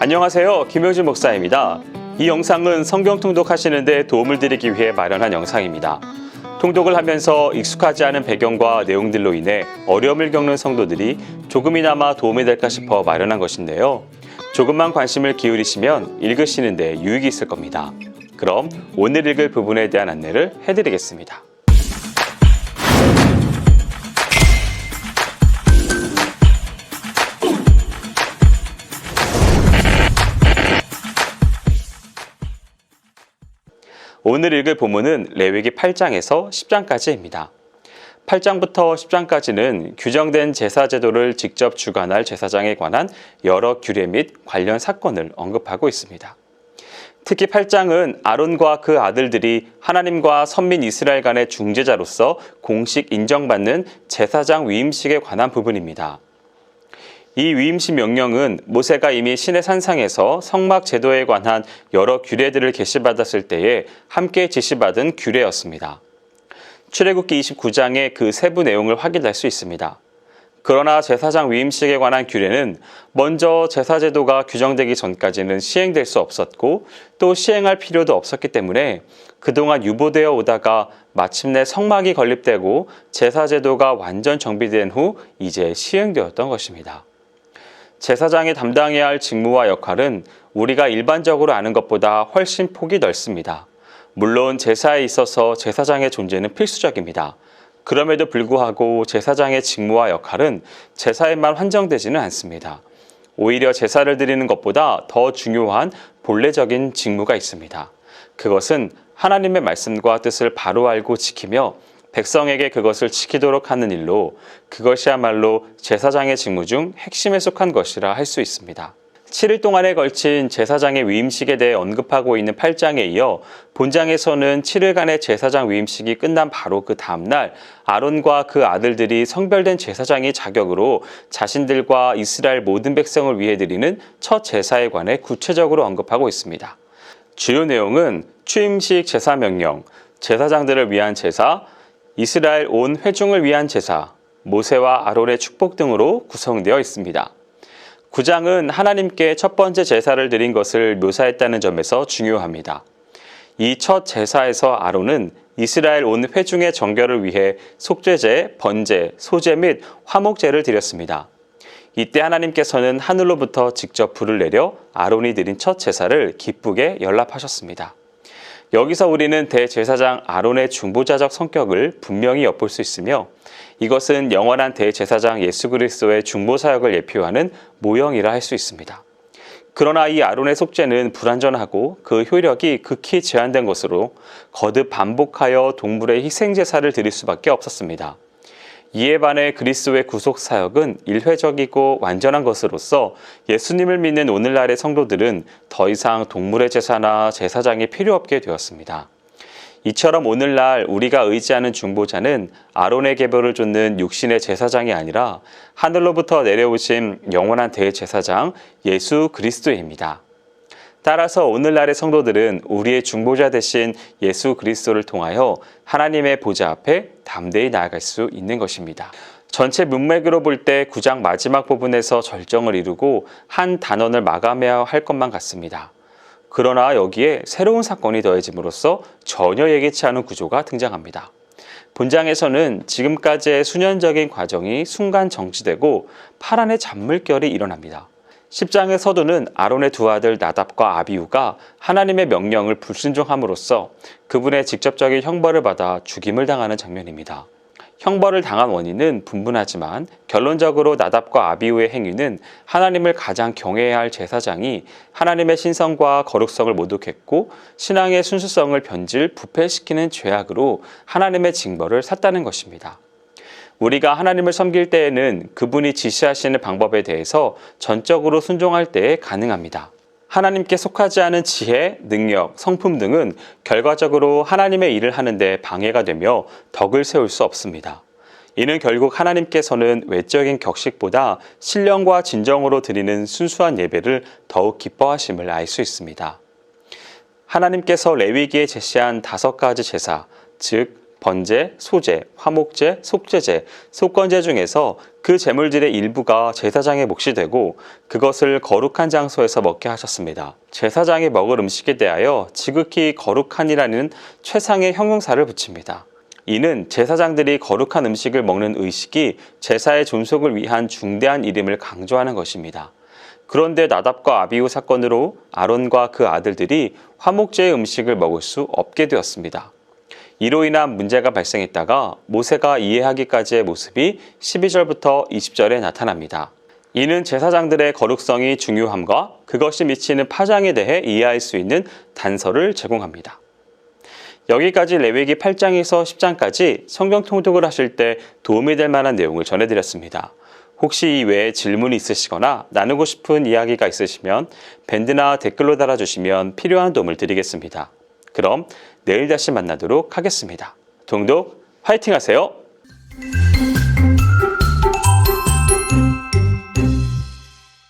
안녕하세요. 김효진 목사입니다. 이 영상은 성경 통독하시는 데 도움을 드리기 위해 마련한 영상입니다. 통독을 하면서 익숙하지 않은 배경과 내용들로 인해 어려움을 겪는 성도들이 조금이나마 도움이 될까 싶어 마련한 것인데요. 조금만 관심을 기울이시면 읽으시는 데 유익이 있을 겁니다. 그럼 오늘 읽을 부분에 대한 안내를 해드리겠습니다. 오늘 읽을 본문은 레위기 8장에서 10장까지입니다. 8장부터 10장까지는 규정된 제사 제도를 직접 주관할 제사장에 관한 여러 규례 및 관련 사건을 언급하고 있습니다. 특히 8장은 아론과 그 아들들이 하나님과 선민 이스라엘 간의 중재자로서 공식 인정받는 제사장 위임식에 관한 부분입니다. 이 위임식 명령은 모세가 이미 시내 산상에서 성막 제도에 관한 여러 규례들을 계시받았을 때에 함께 지시받은 규례였습니다. 출애굽기 29장의 그 세부 내용을 확인할 수 있습니다. 그러나 제사장 위임식에 관한 규례는 먼저 제사 제도가 규정되기 전까지는 시행될 수 없었고 또 시행할 필요도 없었기 때문에 그동안 유보되어 오다가 마침내 성막이 건립되고 제사 제도가 완전 정비된 후 이제 시행되었던 것입니다. 제사장이 담당해야 할 직무와 역할은 우리가 일반적으로 아는 것보다 훨씬 폭이 넓습니다. 물론 제사에 있어서 제사장의 존재는 필수적입니다. 그럼에도 불구하고 제사장의 직무와 역할은 제사에만 한정되지는 않습니다. 오히려 제사를 드리는 것보다 더 중요한 본래적인 직무가 있습니다. 그것은 하나님의 말씀과 뜻을 바로 알고 지키며 백성에게 그것을 지키도록 하는 일로 그것이야말로 제사장의 직무 중 핵심에 속한 것이라 할 수 있습니다. 7일 동안에 걸친 제사장의 위임식에 대해 언급하고 있는 8장에 이어 본장에서는 7일간의 제사장 위임식이 끝난 바로 그 다음날 아론과 그 아들들이 성별된 제사장의 자격으로 자신들과 이스라엘 모든 백성을 위해 드리는 첫 제사에 관해 구체적으로 언급하고 있습니다. 주요 내용은 취임식 제사 명령, 제사장들을 위한 제사, 이스라엘 온 회중을 위한 제사, 모세와 아론의 축복 등으로 구성되어 있습니다. 9장은 하나님께 첫 번째 제사를 드린 것을 묘사했다는 점에서 중요합니다. 이 첫 제사에서 아론은 이스라엘 온 회중의 정결을 위해 속죄제, 번제, 소제 및 화목제를 드렸습니다. 이때 하나님께서는 하늘로부터 직접 불을 내려 아론이 드린 첫 제사를 기쁘게 연락하셨습니다. 여기서 우리는 대제사장 아론의 중보자적 성격을 분명히 엿볼 수 있으며 이것은 영원한 대제사장 예수 그리스도의 중보사역을 예표하는 모형이라 할 수 있습니다. 그러나 이 아론의 속죄는 불완전하고 그 효력이 극히 제한된 것으로 거듭 반복하여 동물의 희생제사를 드릴 수밖에 없었습니다. 이에 반해 그리스도의 구속사역은 일회적이고 완전한 것으로서 예수님을 믿는 오늘날의 성도들은 더 이상 동물의 제사나 제사장이 필요 없게 되었습니다. 이처럼 오늘날 우리가 의지하는 중보자는 아론의 계보를 좇는 육신의 제사장이 아니라 하늘로부터 내려오신 영원한 대제사장 예수 그리스도입니다. 따라서 오늘날의 성도들은 우리의 중보자 되신 예수 그리스도를 통하여 하나님의 보좌 앞에 담대히 나아갈 수 있는 것입니다. 전체 문맥으로 볼 때 9장 마지막 부분에서 절정을 이루고 한 단원을 마감해야 할 것만 같습니다. 그러나 여기에 새로운 사건이 더해짐으로써 전혀 예기치 않은 구조가 등장합니다. 본장에서는 지금까지의 수년적인 과정이 순간 정지되고 파란의 잔물결이 일어납니다. 10장의 서두는 아론의 두 아들 나답과 아비후가 하나님의 명령을 불순종함으로써 그분의 직접적인 형벌을 받아 죽임을 당하는 장면입니다. 형벌을 당한 원인은 분분하지만 결론적으로 나답과 아비후의 행위는 하나님을 가장 경외해야 할 제사장이 하나님의 신성과 거룩성을 모독했고 신앙의 순수성을 변질 부패시키는 죄악으로 하나님의 징벌을 샀다는 것입니다. 우리가 하나님을 섬길 때에는 그분이 지시하시는 방법에 대해서 전적으로 순종할 때에 가능합니다. 하나님께 속하지 않은 지혜, 능력, 성품 등은 결과적으로 하나님의 일을 하는데 방해가 되며 덕을 세울 수 없습니다. 이는 결국 하나님께서는 외적인 격식보다 신령과 진정으로 드리는 순수한 예배를 더욱 기뻐하심을 알 수 있습니다. 하나님께서 레위기에 제시한 5가지 제사, 즉 번제, 소제, 화목제, 속제제, 속건제 중에서 그 제물들의 일부가 제사장의 몫이 되고 그것을 거룩한 장소에서 먹게 하셨습니다. 제사장이 먹을 음식에 대하여 지극히 거룩한이라는 최상의 형용사를 붙입니다. 이는 제사장들이 거룩한 음식을 먹는 의식이 제사의 존속을 위한 중대한 일임을 강조하는 것입니다. 그런데 나답과 아비후 사건으로 아론과 그 아들들이 화목제의 음식을 먹을 수 없게 되었습니다. 이로 인한 문제가 발생했다가 모세가 이해하기까지의 모습이 12절부터 20절에 나타납니다. 이는 제사장들의 거룩성이 중요함과 그것이 미치는 파장에 대해 이해할 수 있는 단서를 제공합니다. 여기까지 레위기 8장에서 10장까지 성경 통독을 하실 때 도움이 될 만한 내용을 전해드렸습니다. 혹시 이 외에 질문이 있으시거나 나누고 싶은 이야기가 있으시면 밴드나 댓글로 달아주시면 필요한 도움을 드리겠습니다. 그럼 내일 다시 만나도록 하겠습니다. 통독 화이팅 하세요!